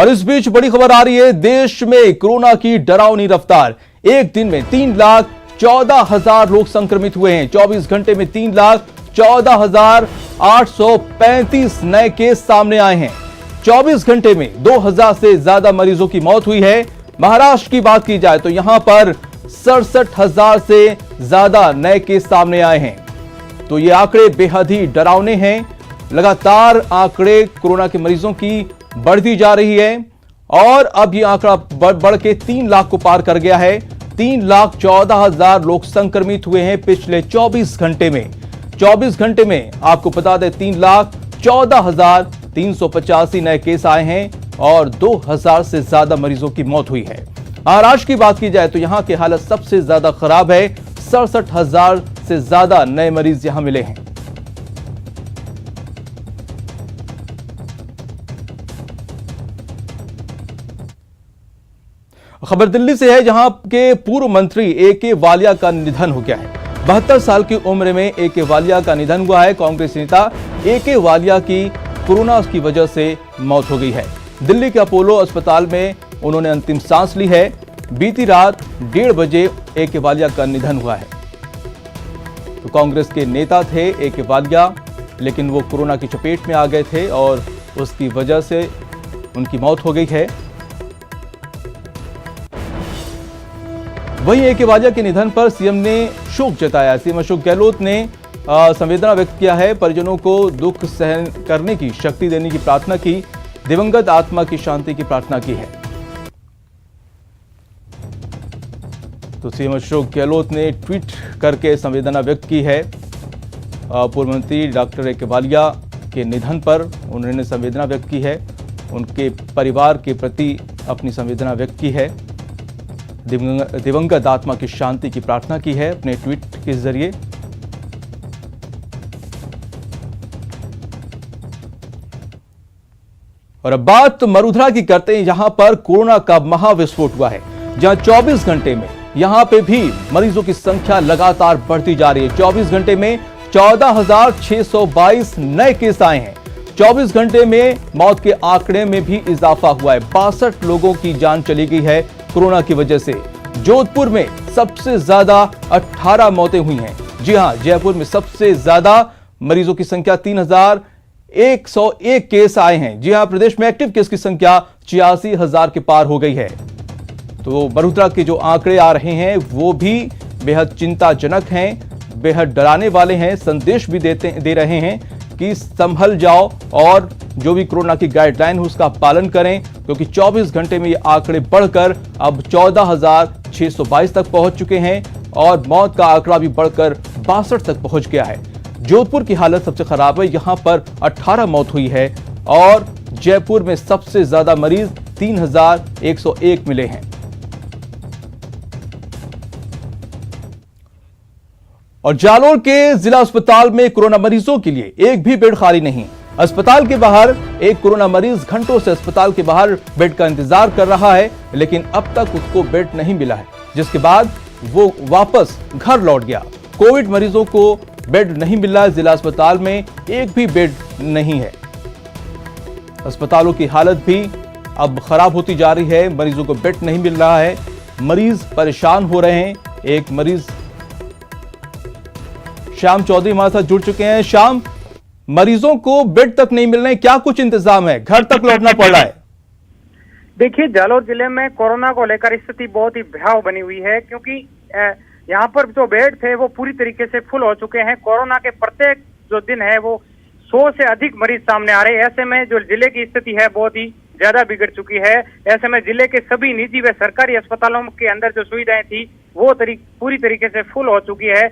और इस बीच बड़ी खबर आ रही है, देश में कोरोना की डरावनी रफ्तार। एक दिन में 3,14,000 लोग संक्रमित हुए हैं। 24 घंटे में 3,14,835 नए केस सामने आए हैं। 24 घंटे में 2,000 से ज्यादा मरीजों की मौत हुई है। महाराष्ट्र की बात की जाए तो यहां पर 67,000 से ज्यादा नए केस सामने आए हैं। तो ये आंकड़े बेहद ही डरावने हैं। लगातार आंकड़े कोरोना के मरीजों की बढ़ती जा रही है और अब ये आंकड़ा बढ़ के 3 लाख को पार कर गया है। 3,14,000 लोग संक्रमित हुए हैं पिछले 24 घंटे में। 24 घंटे में आपको बता दें 3,14,385 नए केस आए हैं और 2,000 से ज्यादा मरीजों की मौत हुई है। महाराष्ट्र की बात की जाए तो यहां की हालत सबसे ज्यादा खराब है। 67,000 से ज्यादा नए मरीज यहां मिले हैं। खबर दिल्ली से है, जहां के पूर्व मंत्री ए.के. वालिया का निधन हो गया है। 72 साल की उम्र में ए.के. वालिया का निधन हुआ है। कांग्रेस नेता ए.के. वालिया की कोरोना की वजह से मौत हो गई है। दिल्ली के अपोलो अस्पताल में उन्होंने अंतिम सांस ली है। बीती रात 1:30 बजे ए.के. वालिया का निधन हुआ है। तो कांग्रेस के नेता थे ए.के. वालिया, लेकिन वो कोरोना की चपेट में आ गए थे और उसकी वजह से उनकी मौत हो गई है। वहीं ए.के. वालिया के निधन पर सीएम ने शोक जताया। सीएम अशोक गहलोत ने संवेदना व्यक्त किया है। परिजनों को दुख सहन करने की शक्ति देने की प्रार्थना की। दिवंगत आत्मा की शांति की प्रार्थना की है। तो सीएम अशोक गहलोत ने ट्वीट करके संवेदना व्यक्त की है। पूर्व मंत्री डॉक्टर ए.के. वालिया के निधन पर उन्होंने संवेदना व्यक्त की है। उनके परिवार के प्रति अपनी संवेदना व्यक्त की है। दिवंगत आत्मा की शांति की प्रार्थना की है अपने ट्वीट के जरिए। और अब बात मरुधरा की करते हैं, यहां पर कोरोना का महाविस्फोट हुआ है, जहां 24 घंटे में यहां पे भी मरीजों की संख्या लगातार बढ़ती जा रही है। 24 घंटे में 14,622 नए केस आए हैं। 24 घंटे में मौत के आंकड़े में भी इजाफा हुआ है। 62 लोगों की जान चली गई है कोरोना की वजह से। जोधपुर में सबसे ज्यादा 18 मौतें हुई हैं। जी हां, जयपुर में सबसे ज्यादा मरीजों की संख्या 3,101 केस आए हैं। जी हां, प्रदेश में एक्टिव केस की संख्या 86,000 के पार हो गई है। तो मरुधरा के जो आंकड़े आ रहे हैं वो भी बेहद चिंताजनक हैं, बेहद डराने वाले हैं। संदेश भी दे रहे हैं कि संभल जाओ और जो भी कोरोना की गाइडलाइन है उसका पालन करें, क्योंकि 24 घंटे में ये आंकड़े बढ़कर अब 14,622 तक पहुंच चुके हैं और मौत का आंकड़ा भी बढ़कर 62 तक पहुंच गया है। जोधपुर की हालत सबसे खराब है, यहां पर 18 मौत हुई है और जयपुर में सबसे ज्यादा मरीज 3,101 मिले हैं। और जालोर के जिला अस्पताल में कोरोना मरीजों के लिए एक भी बेड खाली नहीं। अस्पताल के बाहर एक कोरोना मरीज घंटों से अस्पताल के बाहर बेड का इंतजार कर रहा है, लेकिन अब तक उसको बेड नहीं मिला है, जिसके बाद वो वापस घर लौट गया। कोविड मरीजों को बेड नहीं मिल रहा है। जिला अस्पताल में एक भी बेड नहीं है। अस्पतालों की हालत भी अब खराब होती जा रही है। मरीजों को बेड नहीं मिल रहा है, मरीज परेशान हो रहे हैं। एक मरीज श्याम चौधरी हमारे साथ जुड़ चुके हैं। श्याम, मरीजों को बेड तक नहीं मिल रहे, क्या कुछ इंतजाम है? घर तक लौटना पड़ रहा है। देखिए, जालोर जिले में कोरोना को लेकर स्थिति बहुत ही भयावह बनी हुई है, क्योंकि यहाँ पर जो बेड थे वो पूरी तरीके से फुल हो चुके हैं। कोरोना के प्रत्येक जो दिन है वो 100 से अधिक मरीज सामने आ रहे हैं। ऐसे में जो जिले की स्थिति है बहुत ही ज्यादा बिगड़ चुकी है। ऐसे में जिले के सभी निजी व सरकारी अस्पतालों के अंदर जो सुविधाएं थी वो पूरी तरीके से फुल हो चुकी है।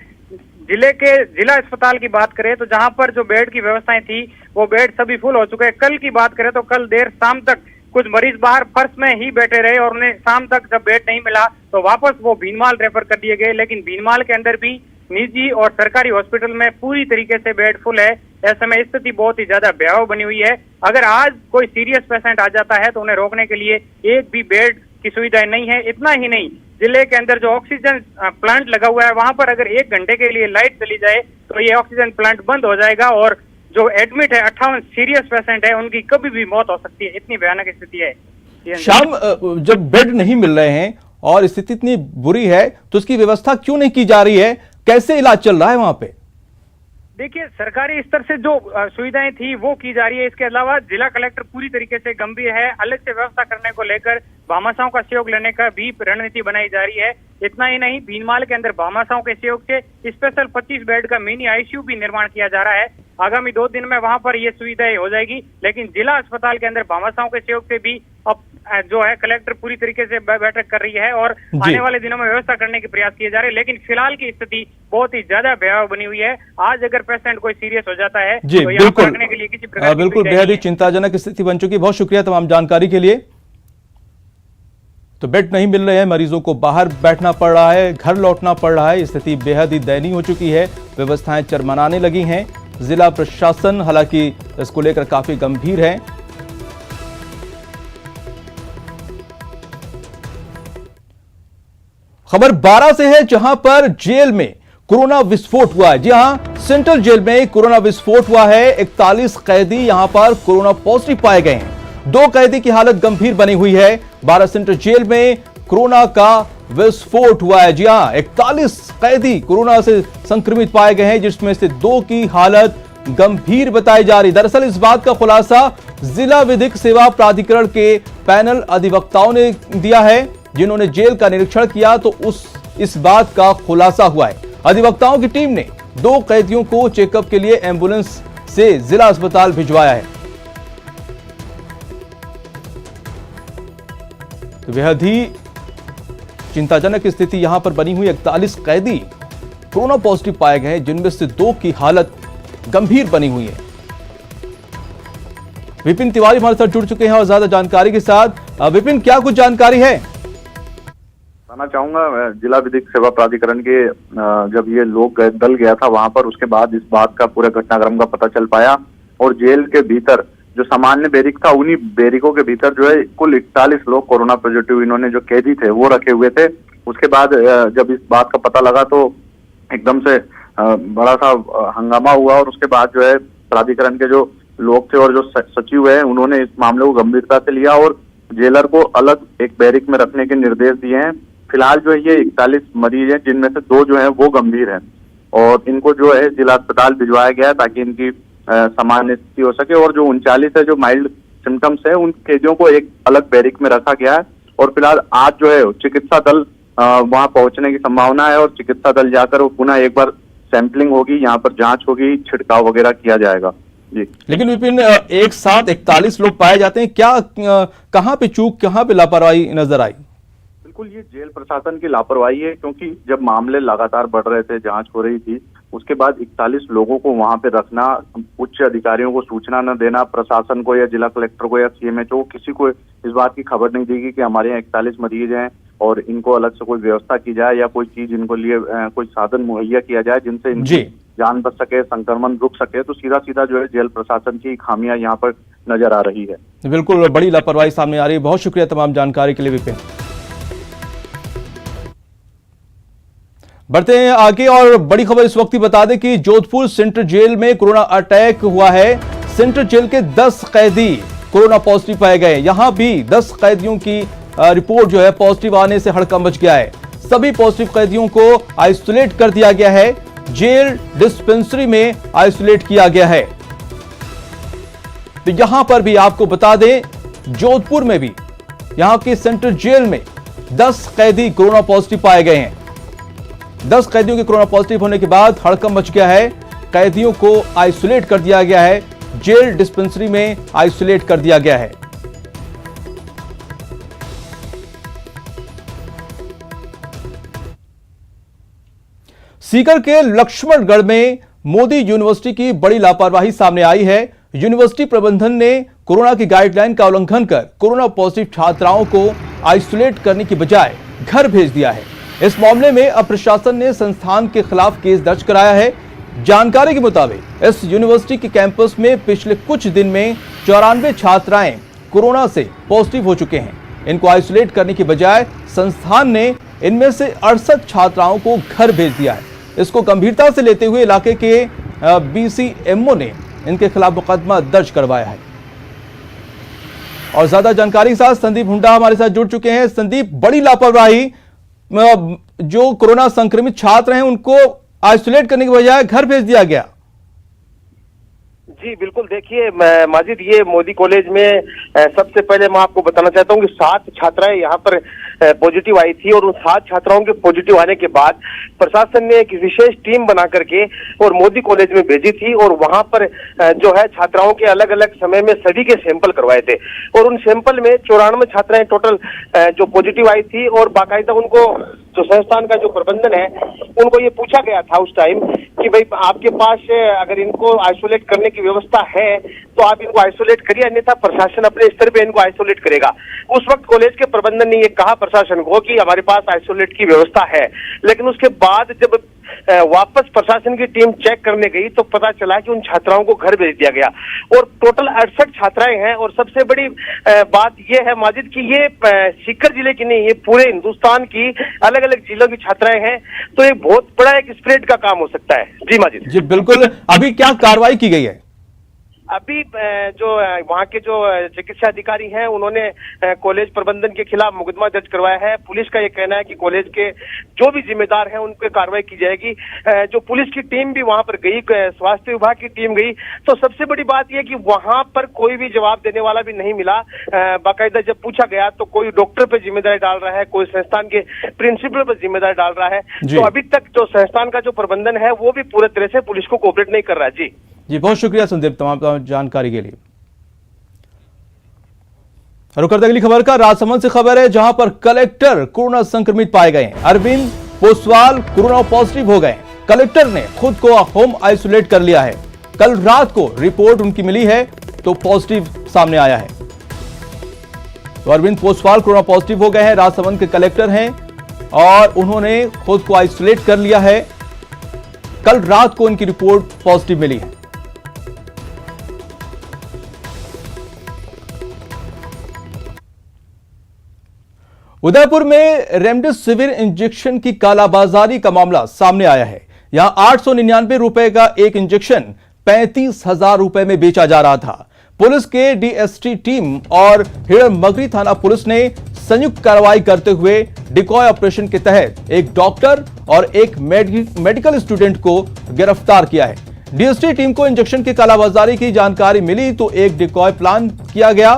जिला अस्पताल की बात करें तो जहां पर जो बेड की व्यवस्थाएं थी वो बेड सभी फुल हो चुके हैं। कल की बात करें तो कल देर शाम तक कुछ मरीज बाहर फर्श में ही बैठे रहे और उन्हें शाम तक जब बेड नहीं मिला तो वापस वो भीनमाल रेफर कर दिए गए। लेकिन भीनमाल के अंदर भी निजी और सरकारी हॉस्पिटल में पूरी तरीके से बेड फुल है। ऐसे में स्थिति बहुत ही ज्यादा भयावह बनी हुई है। अगर आज कोई सीरियस पेशेंट आ जाता है तो उन्हें रोकने के लिए एक भी बेड की सुविधाएं नहीं है। इतना ही नहीं, जिले के अंदर जो ऑक्सीजन प्लांट लगा हुआ है वहां पर अगर 1 घंटे के लिए लाइट चली जाए तो ये ऑक्सीजन प्लांट बंद हो जाएगा और जो एडमिट है 58 सीरियस पेशेंट है उनकी कभी भी मौत हो सकती है। इतनी भयानक स्थिति है। शाम, जब बेड नहीं मिल रहे हैं और स्थिति इतनी बुरी है तो उसकी व्यवस्था क्यों नहीं की जा रही है? कैसे इलाज चल रहा है वहां पे? देखिए, सरकारी स्तर से जो सुविधाएं थी वो की जा रही है। इसके अलावा जिला कलेक्टर पूरी तरीके से गंभीर है। अलग से व्यवस्था करने को लेकर भामाशाहों का सहयोग लेने का भी रणनीति बनाई जा रही है। इतना ही नहीं, भीनमाल के अंदर भामाशाहों के सहयोग से स्पेशल 25 बेड का मिनी आईसीयू भी निर्माण किया जा रहा है। आगामी 2 दिन में वहां पर ये सुविधाएं हो जाएगी। लेकिन जिला अस्पताल के अंदर भामाशाहों के सहयोग से भी अब जो है कलेक्टर पूरी तरीके से बैठक कर रही है और आने वाले दिनों में व्यवस्था करने के प्रयास किए जा रहे हैं। लेकिन फिलहाल की स्थिति बहुत ही ज्यादा भयावह बनी हुई है। आज अगर पेशेंट कोई सीरियस हो जाता है जी, तो यहाँ पर रखने के लिए किसी प्रकार की बिल्कुल बेहद ही चिंताजनक स्थिति बन चुकी है। बहुत शुक्रिया तमाम जानकारी के लिए। तो बेड नहीं मिल रहे हैं, मरीजों को बाहर बैठना पड़ रहा है, घर लौटना पड़ रहा है। स्थिति बेहद ही दयनीय हो चुकी है। व्यवस्थाएं चरमराने लगी हैं। जिला प्रशासन हालांकि इसको लेकर काफी गंभीर है। खबर 12 से है, जहां पर जेल में कोरोना विस्फोट हुआ है। जी हां, सेंट्रल जेल में कोरोना विस्फोट हुआ है। 41 कैदी यहां पर कोरोना पॉजिटिव पाए गए हैं। 2 कैदी की हालत गंभीर बनी हुई है। 12 सेंट्रल जेल में कोरोना का विस्फोट हुआ है। जी हां, 41 कैदी कोरोना से संक्रमित पाए गए हैं, जिसमें से 2 की हालत गंभीर बताई जा रही। दरअसल इस बात का खुलासा जिला विधिक सेवा प्राधिकरण के पैनल अधिवक्ताओं ने दिया है, जिन्होंने जेल का निरीक्षण किया तो इस बात का खुलासा हुआ है। अधिवक्ताओं की टीम ने 2 कैदियों को चेकअप के लिए एम्बुलेंस से जिला अस्पताल भिजवाया है। तो बेहद ही चिंताजनक स्थिति यहां पर बनी हुई। 41 कैदी कोरोना पॉजिटिव पाए गए हैं, जिनमें से 2 की हालत गंभीर बनी हुई है। विपिन तिवारी हमारे साथ जुड़ चुके हैं और ज्यादा जानकारी के साथ। विपिन, क्या कुछ जानकारी है? बताना चाहूंगा, जिला विधिक सेवा प्राधिकरण के जब ये लोग दल गया था वहां पर, उसके बाद इस बात का पूरे घटनाक्रम का पता चल पाया और जेल के भीतर जो सामान्य बैरिक था, उन्हीं बैरिकों के भीतर जो है कुल 41 लोग कोरोना पॉजिटिव इन्होंने जो कैदी थे वो रखे हुए थे। उसके बाद जब इस बात का पता लगा तो एकदम से बड़ा सा हंगामा हुआ और उसके बाद जो है प्राधिकरण के जो लोग थे और जो सचिव है, उन्होंने इस मामले को गंभीरता से लिया और जेलर को अलग एक बैरिक में रखने के निर्देश दिए हैं। फिलहाल जो है ये 41 मरीज हैं, जिनमें से 2 जो है वो गंभीर हैं और इनको जो है जिला अस्पताल भिजवाया गया है ताकि इनकी सामान्य स्थिति हो सके। और जो 39 है जो माइल्ड सिम्टम्स है, उन कैदियों को एक अलग बैरिक में रखा गया है और फिलहाल आज जो है चिकित्सा दल वहां पहुंचने की संभावना है और चिकित्सा दल जाकर वो पुनः एक बार सैंपलिंग होगी, यहाँ पर जांच होगी, छिड़काव वगैरह किया जाएगा। जी, लेकिन विपिन, एक साथ 41 लोग पाए जाते हैं, क्या कहां पे चूक, कहां पे लापरवाही नजर आई? बिल्कुल ये जेल प्रशासन की लापरवाही है, क्योंकि जब मामले लगातार बढ़ रहे थे, जांच हो रही थी, उसके बाद 41 लोगों को वहां पे रखना, उच्च अधिकारियों को सूचना न देना, प्रशासन को या जिला कलेक्टर को या सीएमएचओ किसी को इस बात की खबर नहीं देगी कि हमारे यहाँ 41 मरीज हैं और इनको अलग से कोई व्यवस्था की जाए या कोई चीज इनको लिए कोई साधन मुहैया किया जाए जिनसे इनकी जान बच सके, संक्रमण रुक सके। तो सीधा सीधा जो है जेल प्रशासन की खामियां यहाँ पर नजर आ रही है। बिल्कुल बड़ी लापरवाही सामने आ रही है। बहुत शुक्रिया तमाम जानकारी के लिए विपिन। बढ़ते हैं आगे और बड़ी खबर इस वक्त ही बता दें कि जोधपुर सेंट्रल जेल में कोरोना अटैक हुआ है। सेंट्रल जेल के 10 कैदी कोरोना पॉजिटिव पाए गए। यहां भी 10 कैदियों की रिपोर्ट जो है पॉजिटिव आने से हड़कंप मच गया है। सभी पॉजिटिव कैदियों को आइसोलेट कर दिया गया है, जेल डिस्पेंसरी में आइसोलेट किया गया है। तो यहां पर भी आपको बता दें, जोधपुर में भी यहां के सेंट्रल जेल में 10 कैदी कोरोना पॉजिटिव पाए गए हैं। 10 कैदियों के कोरोना पॉजिटिव होने के बाद हड़कंप मच गया है। कैदियों को आइसोलेट कर दिया गया है, जेल डिस्पेंसरी में आइसोलेट कर दिया गया है। सीकर के लक्ष्मणगढ़ में मोदी यूनिवर्सिटी की बड़ी लापरवाही सामने आई है। यूनिवर्सिटी प्रबंधन ने कोरोना की गाइडलाइन का उल्लंघन कर कोरोना पॉजिटिव छात्राओं को आइसोलेट करने की बजाय घर भेज दिया है। इस मामले में अब प्रशासन ने संस्थान के खिलाफ केस दर्ज कराया है। जानकारी के मुताबिक इस यूनिवर्सिटी के कैंपस में पिछले कुछ दिन में 94 छात्राएं कोरोना से पॉजिटिव हो चुके हैं। इनको आइसोलेट करने की बजाय संस्थान ने इनमें से 68 छात्राओं को घर भेज दिया है। इसको गंभीरता से लेते हुए इलाके के बीसीएमओ ने इनके खिलाफ मुकदमा दर्ज करवाया है। और ज्यादा जानकारी के साथ संदीप हुंडा हमारे साथ जुड़ चुके हैं। संदीप, बड़ी लापरवाही, जो कोरोना संक्रमित छात्र हैं उनको आइसोलेट करने की बजाय घर भेज दिया गया। जी बिल्कुल, देखिए माजिद, ये मोदी कॉलेज में सबसे पहले मैं आपको बताना चाहता हूँ कि 7 छात्राएं यहाँ पर पॉजिटिव आई थी और उन 7 छात्राओं के पॉजिटिव आने के बाद प्रशासन ने एक विशेष टीम बना करके और मोदी कॉलेज में भेजी थी और वहां पर जो है छात्राओं के अलग अलग समय में सभी के सैंपल करवाए थे और उन सैंपल में 94 छात्राएं टोटल जो पॉजिटिव आई थी और बाकायदा उनको जो संस्थान का जो प्रबंधन है उनको ये पूछा गया था उस टाइम कि भाई आपके पास अगर इनको आइसोलेट करने की व्यवस्था है तो आप इनको आइसोलेट करिए, अन्यथा प्रशासन अपने स्तर पे इनको आइसोलेट करेगा। उस वक्त कॉलेज के प्रबंधन ने ये कहा प्रशासन को कि हमारे पास आइसोलेट की व्यवस्था है, लेकिन उसके बाद जब वापस प्रशासन की टीम चेक करने गई तो पता चला कि उन छात्राओं को घर भेज दिया गया और टोटल 68 छात्राएं हैं। और सबसे बड़ी बात यह है माजिद कि ये सीकर जिले की नहीं, ये पूरे हिंदुस्तान की अलग अलग जिलों की छात्राएं हैं, तो ये बहुत बड़ा एक स्प्रेड का काम हो सकता है। जी माजिद। जी बिल्कुल, अभी क्या कार्रवाई की गई है? अभी जो वहाँ के जो चिकित्सा अधिकारी हैं उन्होंने कॉलेज प्रबंधन के खिलाफ मुकदमा दर्ज करवाया है। पुलिस का ये कहना है कि कॉलेज के जो भी जिम्मेदार हैं उन पे कार्रवाई की जाएगी। जो पुलिस की टीम भी वहाँ पर गई, स्वास्थ्य विभाग की टीम गई, तो सबसे बड़ी बात यह कि वहाँ पर कोई भी जवाब देने वाला भी नहीं मिला। बाकायदा जब पूछा गया तो कोई डॉक्टर पे जिम्मेदारी डाल रहा है, कोई संस्थान के प्रिंसिपल पर जिम्मेदारी डाल रहा है। तो अभी तक जो संस्थान का जो प्रबंधन है वो भी पूरे तरह से पुलिस को कोऑपरेट नहीं कर रहा है। जी बहुत शुक्रिया संदीप तमाम जानकारी के लिए। रुक करते अगली खबर का। राजसमंद से खबर है जहां पर कलेक्टर कोरोना संक्रमित पाए गए। अरविंद पोसवाल कोरोना पॉजिटिव हो गए। कलेक्टर ने खुद को होम आइसोलेट कर लिया है। कल रात को रिपोर्ट उनकी मिली है तो पॉजिटिव सामने आया है। तो अरविंद पोसवाल कोरोना पॉजिटिव हो गए हैं, राजसमंद के कलेक्टर हैं और उन्होंने खुद को आइसोलेट कर लिया है। कल रात को उनकी रिपोर्ट पॉजिटिव मिली है। उदयपुर में रेमडेसिविर इंजेक्शन की कालाबाजारी का मामला सामने आया है। यहां 899 रुपए का एक इंजेक्शन 35,000 रुपए में बेचा जा रहा था। पुलिस के डीएसटी टीम और हिरमगरी थाना पुलिस ने संयुक्त कार्रवाई करते हुए डिकॉय ऑपरेशन के तहत एक डॉक्टर और एक मेडिकल स्टूडेंट को गिरफ्तार किया है। डीएसटी टीम को इंजेक्शन की कालाबाजारी की जानकारी मिली तो एक डिकॉय प्लान किया गया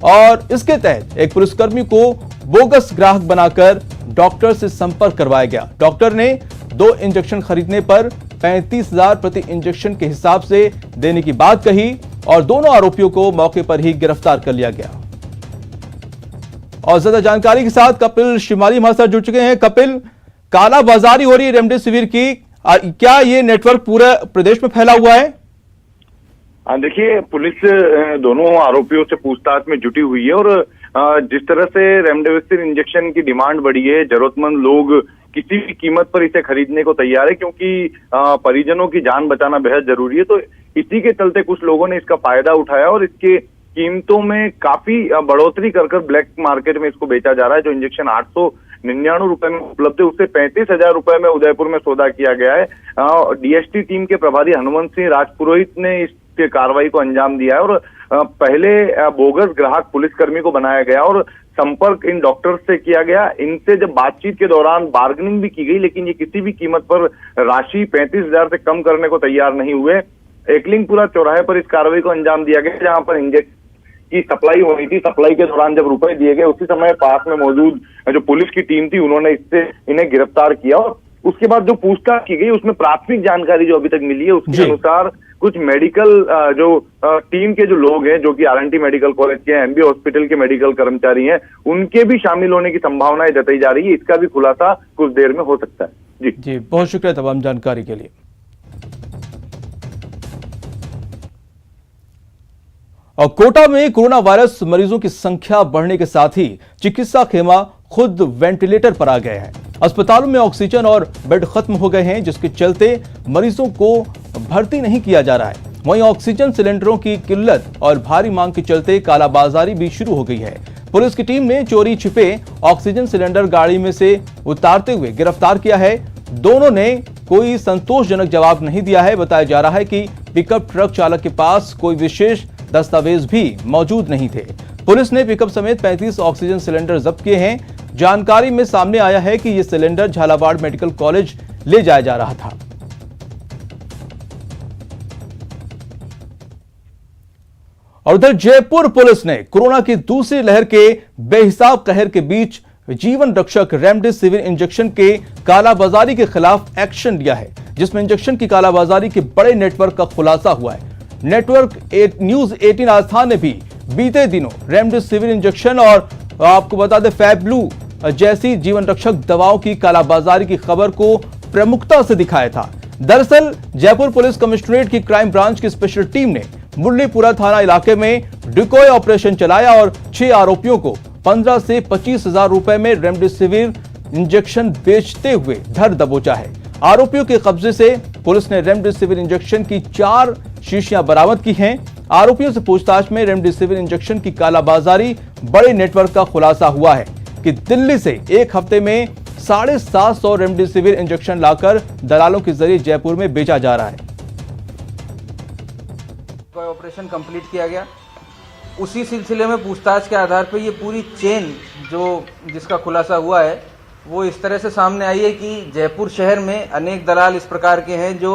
और इसके तहत एक पुलिसकर्मी को बोगस ग्राहक बनाकर डॉक्टर से संपर्क करवाया गया। डॉक्टर ने 2 इंजेक्शन खरीदने पर 35,000 प्रति इंजेक्शन के हिसाब से देने की बात कही और दोनों आरोपियों को मौके पर ही गिरफ्तार कर लिया गया। और ज्यादा जानकारी के साथ कपिल शिमाली हमारे साथ जुड़ चुके हैं। कपिल, कालाबाजारी हो रही है रेमडेसिविर की, क्या ये नेटवर्क पूरे प्रदेश में फैला हुआ है? देखिए, पुलिस दोनों आरोपियों से पूछताछ में जुटी हुई है और जिस तरह से रेमडेसिविर इंजेक्शन की डिमांड बढ़ी है, जरूरतमंद लोग किसी भी कीमत पर इसे खरीदने को तैयार है क्योंकि परिजनों की जान बचाना बेहद जरूरी है। तो इसी के चलते कुछ लोगों ने इसका फायदा उठाया और इसके कीमतों में काफी बढ़ोतरी कर ब्लैक मार्केट में इसको बेचा जा रहा है। जो इंजेक्शन 899 रुपए में उपलब्ध है उससे 35,000 रुपए में उदयपुर में सौदा किया गया है। डीएसटी टीम के प्रभारी हनुमंत सिंह राजपुरोहित ने इस कार्रवाई को अंजाम दिया है और पहले बोगस ग्राहक पुलिसकर्मी को बनाया गया और संपर्क इन डॉक्टर्स से किया गया। इनसे जब बातचीत के दौरान बार्गेनिंग भी की गई, लेकिन ये किसी भी कीमत पर राशि 35,000 से कम करने को तैयार नहीं हुए। एकलिंगपुरा चौराहे पर इस कार्रवाई को अंजाम दिया गया जहां पर इंजेक्शन की सप्लाई हो रही थी। सप्लाई के दौरान जब रुपए दिए गए उसी समय पास में मौजूद जो पुलिस की टीम थी उन्होंने इससे इन्हें गिरफ्तार किया और उसके बाद जो पूछताछ की गई उसमें प्राथमिक जानकारी जो अभी तक मिली है उसके अनुसार कुछ मेडिकल जो टीम के जो लोग हैं जो कि आरएनटी मेडिकल कॉलेज के एमबी हॉस्पिटल के मेडिकल कर्मचारी हैं उनके भी शामिल होने की संभावनाएं जताई जा रही है। इसका भी खुलासा कुछ देर में हो सकता है। जी बहुत शुक्रिया तमाम जानकारी के लिए। और कोटा में कोरोना वायरस मरीजों की संख्या बढ़ने के साथ ही चिकित्सा खेमा खुद वेंटिलेटर पर आ गए हैं। अस्पतालों में ऑक्सीजन और बेड खत्म हो गए हैं जिसके चलते मरीजों को भर्ती नहीं किया जा रहा है। वहीं ऑक्सीजन सिलेंडरों की किल्लत और भारी मांग के चलते कालाबाजारी भी शुरू हो गई है। पुलिस की टीम ने चोरी छिपे ऑक्सीजन सिलेंडर गाड़ी में से उतारते हुए गिरफ्तार किया है। दोनों ने कोई संतोषजनक जवाब नहीं दिया है। बताया जा रहा है कि पिकअप ट्रक चालक के पास कोई विशेष दस्तावेज भी मौजूद नहीं थे। पुलिस ने पिकअप समेत 35 ऑक्सीजन सिलेंडर जब्त किए हैं। जानकारी में सामने आया है कि यह सिलेंडर झालावाड़ मेडिकल कॉलेज ले जाया जा रहा था। और उधर जयपुर पुलिस ने कोरोना की दूसरी लहर के बेहिसाब कहर के बीच जीवन रक्षक रेमडेसिविर इंजेक्शन के कालाबाजारी के खिलाफ एक्शन लिया है, जिसमें इंजेक्शन की कालाबाजारी के बड़े नेटवर्क का खुलासा हुआ है। नेटवर्क न्यूज 18 आस्थान ने भी बीते दिनों रेमडेसिविर इंजेक्शन और आपको बता दें फैब्लू जैसी जीवन रक्षक दवाओं की कालाबाजारी की खबर को प्रमुखता से दिखाया था। दरअसल जयपुर पुलिस कमिश्नरेट की क्राइम ब्रांच की स्पेशल टीम ने मुरलीपुरा थाना इलाके में डिकोय ऑपरेशन चलाया और 6 आरोपियों को 15 से 25 हजार रुपए में रेमडेसिविर इंजेक्शन बेचते हुए धर दबोचा है। आरोपियों के कब्जे से पुलिस ने रेमडेसिविर इंजेक्शन की 4 शीशियां बरामद की हैं। आरोपियों से पूछताछ में रेमडेसिविर इंजेक्शन की कालाबाजारी बड़े नेटवर्क का खुलासा हुआ है कि दिल्ली से एक हफ्ते में 750 रेमडेसिविर इंजेक्शन लाकर दलालों के जरिए जयपुर में बेचा जा रहा है। ऑपरेशन कंप्लीट किया गया, उसी सिलसिले में पूछताछ के आधार पर ये पूरी चेन जिसका खुलासा हुआ है वो इस तरह से सामने आई है कि जयपुर शहर में अनेक दलाल इस प्रकार के हैं जो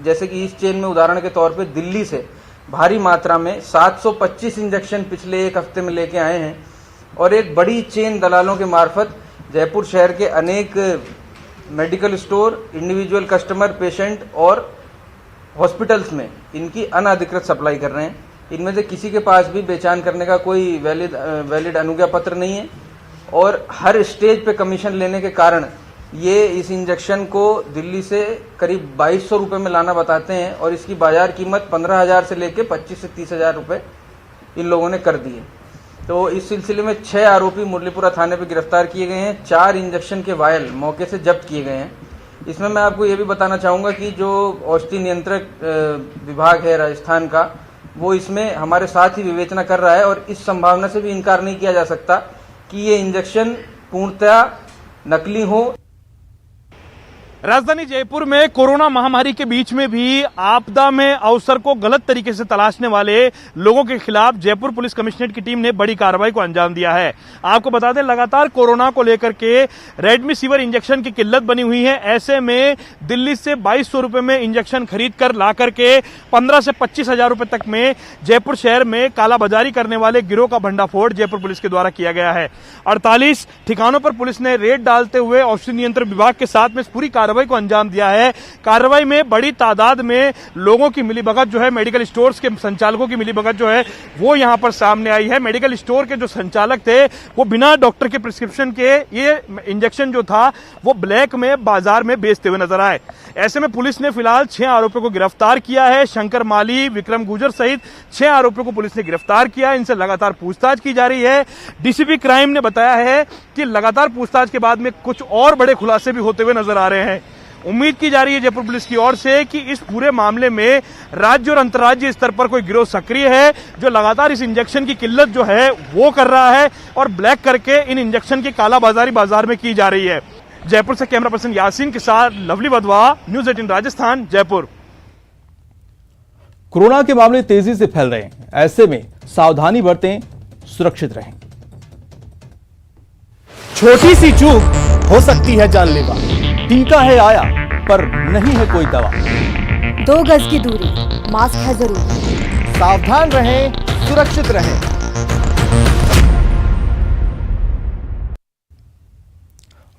जैसे कि इस चेन में उदाहरण के तौर पे दिल्ली से भारी मात्रा में 725 इंजेक्शन पिछले एक हफ्ते में लेके आए हैं और एक बड़ी चेन दलालों के मार्फत जयपुर शहर के अनेक medical store, individual customer, patient और हॉस्पिटल्स में इनकी अनाधिकृत सप्लाई कर रहे हैं। इनमें से किसी के पास भी बेचान करने का कोई वैलिड अनुज्ञा पत्र नहीं है और हर स्टेज पे कमीशन लेने के कारण ये इस इंजेक्शन को दिल्ली से करीब 2200 रुपए में लाना बताते हैं और इसकी बाजार कीमत 15,000 से लेके 25 से 30,000 रुपए इन लोगों ने कर दी है। तो इस सिलसिले में 6 आरोपी मुरलीपुरा थाने पे गिरफ्तार किए गए हैं। 4 इंजेक्शन के वायल मौके से जब्त किए गए हैं। इसमें मैं आपको ये भी बताना चाहूंगा कि जो औषधि नियंत्रक विभाग है राजस्थान का, वो इसमें हमारे साथ ही विवेचना कर रहा है और इस संभावना से भी इनकार नहीं किया जा सकता कि ये इंजेक्शन पूर्णतया नकली हो। राजधानी जयपुर में कोरोना महामारी के बीच में भी आपदा में अवसर को गलत तरीके से तलाशने वाले लोगों के खिलाफ जयपुर पुलिस कमिश्नरेट की टीम ने बड़ी कार्रवाई को अंजाम दिया है। आपको बता दें, लगातार कोरोना को लेकर के रेमडेसिविर इंजेक्शन की किल्लत बनी हुई है। ऐसे में दिल्ली से 2200 रुपए में इंजेक्शन खरीद कर ला करके 15 से 25,000 रुपए तक में जयपुर शहर में कालाबाजारी करने वाले गिरोह का भंडाफोड़ जयपुर पुलिस के द्वारा किया गया है। 48 ठिकानों पर पुलिस ने रेड डालते हुए औषधि नियंत्रण विभाग के साथ में पूरी कार्रवाई को अंजाम दिया है। कार्रवाई में बड़ी तादाद में लोगों की मिलीभगत जो है, मेडिकल स्टोर्स के संचालकों की मिलीभगत जो है वो यहां पर सामने आई है। मेडिकल स्टोर के जो संचालक थे वो बिना डॉक्टर के प्रिस्क्रिप्शन के ये इंजेक्शन जो था वो ब्लैक में बाजार में बेचते हुए नजर आए। ऐसे में पुलिस ने फिलहाल 6 आरोपियों को गिरफ्तार किया है। शंकर माली, विक्रम गुजर सहित 6 आरोपियों को पुलिस ने गिरफ्तार किया है। इनसे लगातार पूछताछ की जा रही है। डीसीपी क्राइम ने बताया है कि लगातार पूछताछ के बाद में कुछ और बड़े खुलासे भी होते हुए नजर आ रहे हैं। उम्मीद की जा रही है जयपुर पुलिस की ओर से कि इस पूरे मामले में राज्य और अंतर्राज्यीय स्तर पर कोई गिरोह सक्रिय है जो लगातार इस इंजेक्शन की किल्लत जो है वो कर रहा है और ब्लैक करके इन इंजेक्शन की कालाबाजारी बाजार में की जा रही है। जयपुर से कैमरा पर्सन यासीन के साथ lovely Wadhwa, news 18 Rajasthan, Jaipur. Corona के मामले तेजी से फैल रहे हैं, ऐसे में सावधानी बरतें, सुरक्षित रहें। छोटी सी चूक हो सकती है जानलेवा। टीका है आया पर नहीं है कोई दवा। 2 गज की दूरी, मास्क है जरूरी। सावधान रहें, सुरक्षित रहें।